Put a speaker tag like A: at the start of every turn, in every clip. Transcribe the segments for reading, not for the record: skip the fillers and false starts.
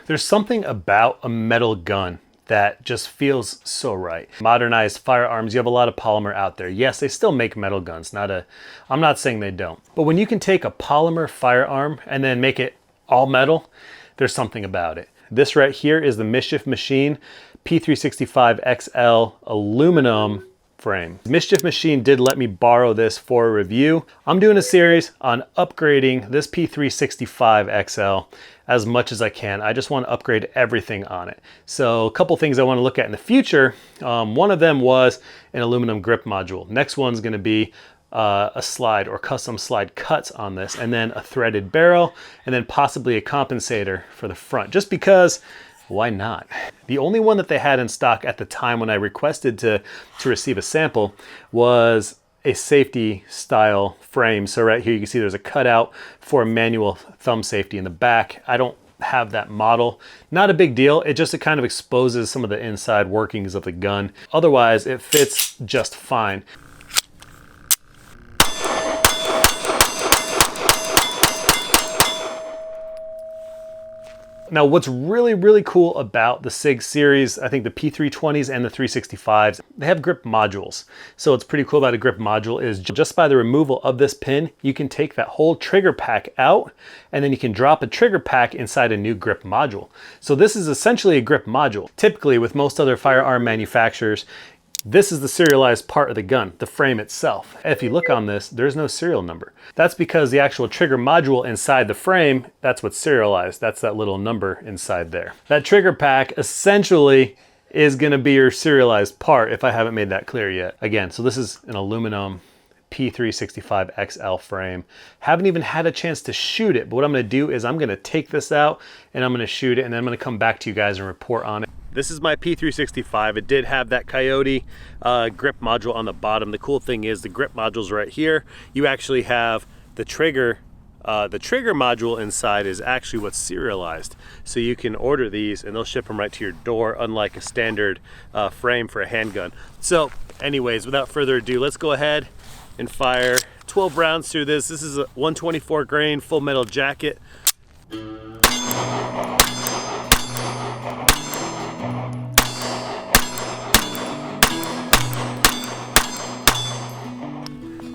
A: There's something about a metal gun that just feels so right. Modernized firearms, you have a lot of polymer out there. Yes, they still make metal guns, I'm not saying they don't. But when you can take a polymer firearm and then make it all metal, there's something about it. This right here is the Mischief Machine P365XL aluminum frame. Mischief Machine did let me borrow this for a review. I'm doing a series on upgrading this P365XL as much as I can. I just want to upgrade everything on it. So a couple things I want to look at in the future. One of them was an aluminum grip module. Next one's going to be a slide or custom slide cuts on this, and then a threaded barrel, and then possibly a compensator for the front, just because why not? The only one that they had in stock at the time when I requested to receive a sample was a safety style frame. So right here you can see there's a cutout for manual thumb safety in the back. I don't have that model. Not a big deal. It kind of exposes some of the inside workings of the gun. Otherwise, it fits just fine. Now, what's really, really cool about the Sig series, I think the P320s and the 365s, they have grip modules. So what's pretty cool about a grip module is just by the removal of this pin, you can take that whole trigger pack out, and then you can drop a trigger pack inside a new grip module. So this is essentially a grip module. Typically, with most other firearm manufacturers, this is the serialized part of the gun, the frame itself. If you look on this, there's no serial number. That's because the actual trigger module inside the frame, that's what's serialized. That's that little number inside there. That trigger pack essentially is gonna be your serialized part, if I haven't made that clear yet. Again, so this is an aluminum P365XL frame. Haven't even had a chance to shoot it, but what I'm gonna do is I'm gonna take this out and I'm gonna shoot it, and then I'm gonna come back to you guys and report on it. This is my P365. It did have that Coyote grip module on the bottom. The cool thing is the grip module's right here. You actually have the trigger module inside is actually what's serialized. So you can order these and they'll ship them right to your door, unlike a standard frame for a handgun. So anyways, without further ado, let's go ahead and fire 12 rounds through this. This is a 124 grain full metal jacket.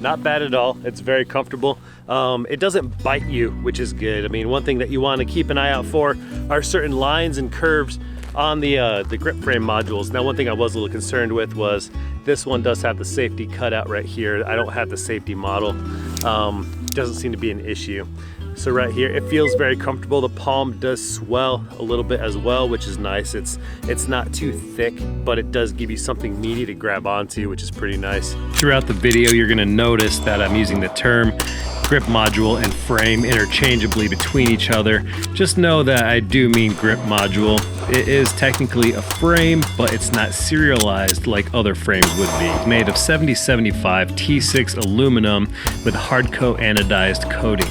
A: Not bad at all. It's very comfortable. It doesn't bite you, which is good. I mean, one thing that you want to keep an eye out for are certain lines and curves on the grip frame modules. Now, one thing I was a little concerned with was this one does have the safety cutout right here. I don't have the safety model. Doesn't seem to be an issue. So right here, it feels very comfortable. The palm does swell a little bit as well, which is nice. It's not too thick, but it does give you something meaty to grab onto, which is pretty nice. Throughout the video, you're gonna notice that I'm using the term grip module and frame interchangeably between each other. Just know that I do mean grip module. It is technically a frame, but it's not serialized like other frames would be. It's made of 7075 T6 aluminum with hard coat anodized coating.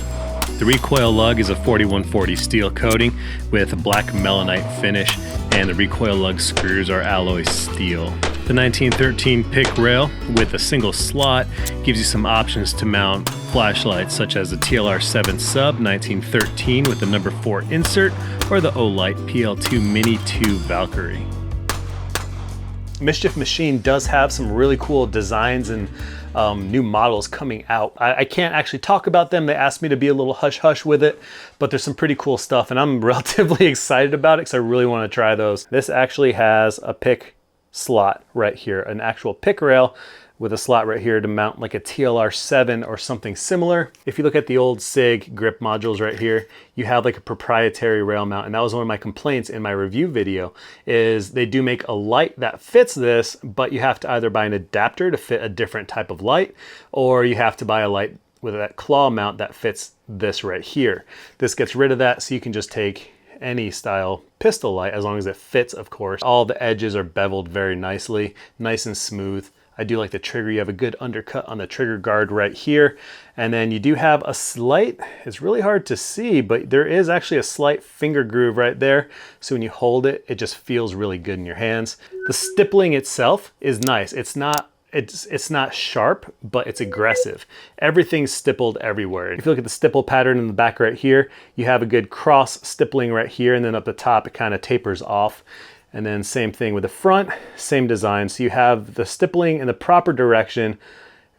A: The recoil lug is a 4140 steel coating with a black melanite finish, and the recoil lug screws are alloy steel. The 1913 pick rail with a single slot gives you some options to mount flashlights, such as the TLR7 Sub 1913 with the number 4 insert, or the Olight PL2 Mini 2 Valkyrie. Mischief Machine does have some really cool designs and new models coming out. I can't actually talk about them. They asked me to be a little hush-hush with it, but there's some pretty cool stuff, and I'm relatively excited about it because I really want to try those. This actually has a pick slot right here, an actual pick rail with a slot right here to mount like a TLR7 or something similar. If you look at the old Sig grip modules right here, you have like a proprietary rail mount, and that was one of my complaints in my review video, is they do make a light that fits this, but you have to either buy an adapter to fit a different type of light, or you have to buy a light with that claw mount that fits this right here. This gets rid of that, so you can just take any style pistol light, as long as it fits, of course. All the edges are beveled very nicely, nice and smooth. I do like the trigger. You have a good undercut on the trigger guard right here. And then you do have a slight, it's really hard to see, but there is actually a slight finger groove right there. So when you hold it, it just feels really good in your hands. The stippling itself is nice. It's not it's not sharp, but it's aggressive. Everything's stippled everywhere. If you look at the stipple pattern in the back right here, you have a good cross stippling right here, and then up the top it kind of tapers off. And then same thing with the front, same design. So you have the stippling in the proper direction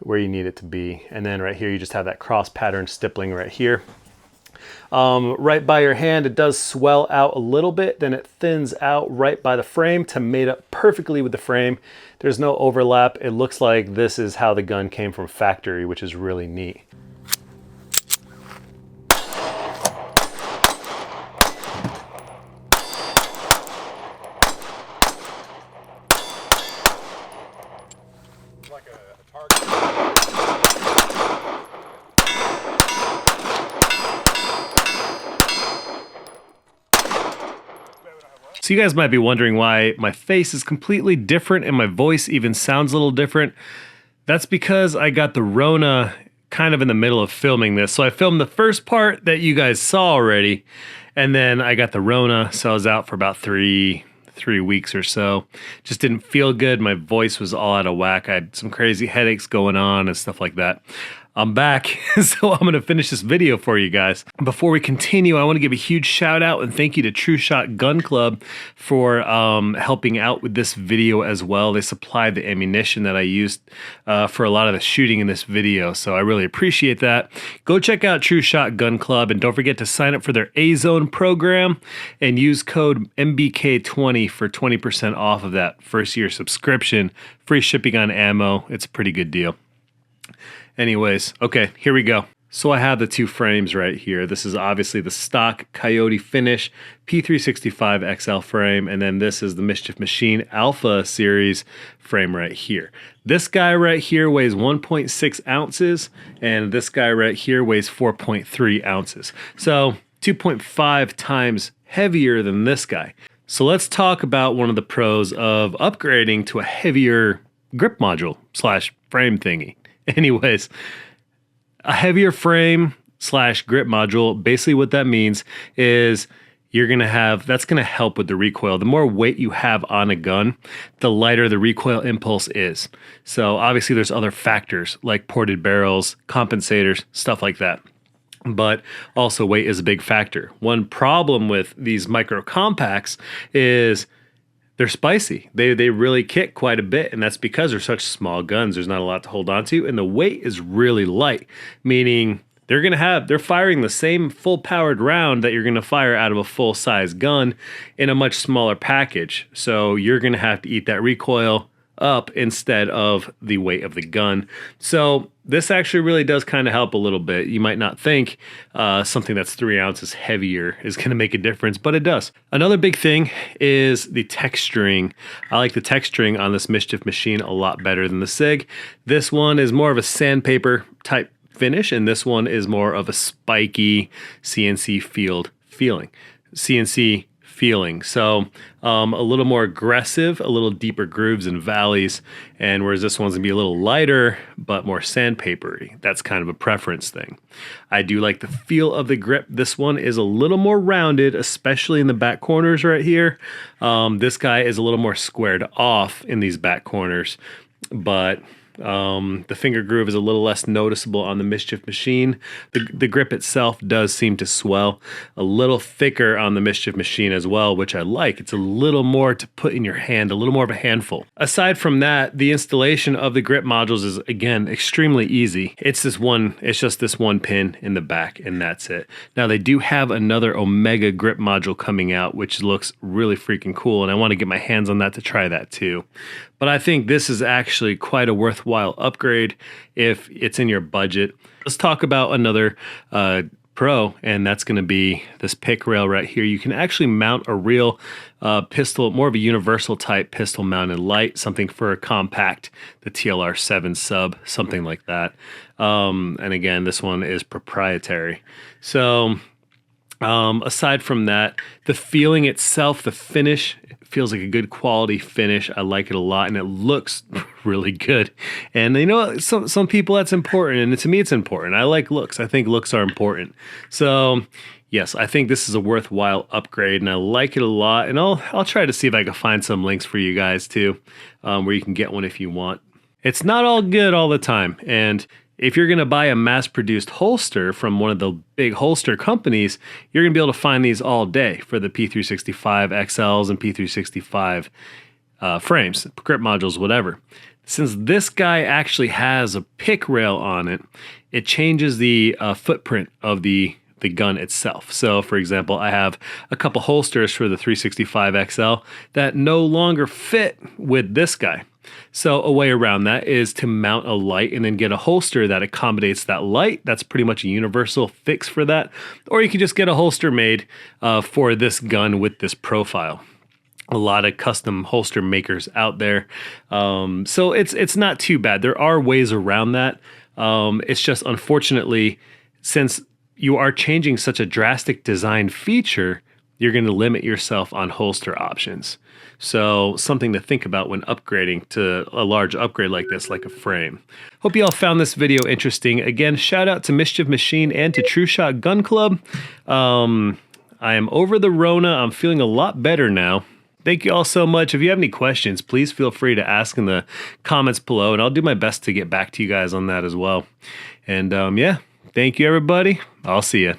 A: where you need it to be. And then right here, you just have that cross pattern stippling right here. Right by your hand, it does swell out a little bit, then it thins out right by the frame to mate up perfectly with the frame. There's no overlap. It looks like this is how the gun came from factory, which is really neat.
B: So you guys might be wondering why my face is completely different and my voice even sounds a little different. That's because I got the Rona kind of in the middle of filming this. So I filmed the first part that you guys saw already, and then I got the Rona, so I was out for about three weeks or so. Just didn't feel good. My voice was all out of whack. I had some crazy headaches going on and stuff like that. I'm back, so I'm gonna finish this video for you guys. Before we continue, I wanna give a huge shout out and thank you to True Shot Gun Club for helping out with this video as well. They supplied the ammunition that I used for a lot of the shooting in this video, so I really appreciate that. Go check out True Shot Gun Club, and don't forget to sign up for their A-Zone program and use code MBK20 for 20% off of that first year subscription. Free shipping on ammo. It's a pretty good deal. Anyways, okay, here we go. So I have the two frames right here. This is obviously the stock Coyote Finish P365 XL frame, and then this is the Mischief Machine Alpha series frame right here. This guy right here weighs 1.6 ounces, and this guy right here weighs 4.3 ounces. So 2.5 times heavier than this guy. So let's talk about one of the pros of upgrading to a heavier grip module slash frame thingy. Anyways, a heavier frame slash grip module, basically what that means is that's gonna help with the recoil. The more weight you have on a gun, the lighter the recoil impulse is. So obviously there's other factors like ported barrels, compensators, stuff like that. But also weight is a big factor. One problem with these micro compacts is they're spicy. They really kick quite a bit, and that's because they're such small guns. There's not a lot to hold on to, and the weight is really light, meaning they're firing the same full-powered round that you're gonna fire out of a full-size gun in a much smaller package. So you're gonna have to eat that recoil up instead of the weight of the gun. So this actually really does kind of help a little bit. You might not think something that's 3 ounces heavier is going to make a difference, but it does. Another big thing is the texturing. I like the texturing on this Mischief Machine a lot better than the Sig. This one is more of a sandpaper type finish, and this one is more of a spiky CNC feeling. So a little more aggressive, a little deeper grooves and valleys, and whereas this one's gonna be a little lighter but more sandpapery. That's kind of a preference thing. I do like the feel of the grip. This one is a little more rounded, especially in the back corners right here. This guy is a little more squared off in these back corners, but the finger groove is a little less noticeable on the Mischief Machine. The grip itself does seem to swell a little thicker on the Mischief Machine as well, which I like. It's a little more to put in your hand, a little more of a handful. Aside from that, the installation of the grip modules is, again, extremely easy. It's just this one pin in the back, and that's it. Now, they do have another Omega grip module coming out, which looks really freaking cool, and I want to get my hands on that to try that too. But I think this is actually quite a worthwhile upgrade if it's in your budget. Let's talk about another pro, and that's going to be this pick rail right here. You can actually mount a real pistol, more of a universal type pistol mounted light, something for a compact, the TLR7 sub, something like that. And again, this one is proprietary. So aside from that, the feeling itself, the finish, feels like a good quality finish. I like it a lot, and it looks really good. And you know, some people that's important, and to me it's important. I like looks. I think looks are important. So yes, I think this is a worthwhile upgrade, and I like it a lot. And I'll try to see if I can find some links for you guys too, where you can get one if you want. It's not all good all the time. And if you're going to buy a mass-produced holster from one of the big holster companies, you're going to be able to find these all day for the P365 XLs and P365 frames, grip modules, whatever. Since this guy actually has a pick rail on it, it changes the footprint of the gun itself. So for example, I have a couple holsters for the 365 XL that no longer fit with this guy. So a way around that is to mount a light and then get a holster that accommodates that light. That's pretty much a universal fix for that. Or you can just get a holster made for this gun with this profile. A lot of custom holster makers out there. So it's not too bad. There are ways around that. It's just unfortunately, since you are changing such a drastic design feature, you're going to limit yourself on holster options. So something to think about when upgrading to a large upgrade like this, like a frame. Hope you all found this video interesting. Again, shout out to Mischief Machine and to True Shot Gun Club. I am over the Rona. I'm feeling a lot better now. Thank you all so much. If you have any questions, please feel free to ask in the comments below, and I'll do my best to get back to you guys on that as well. And yeah, thank you everybody. I'll see you.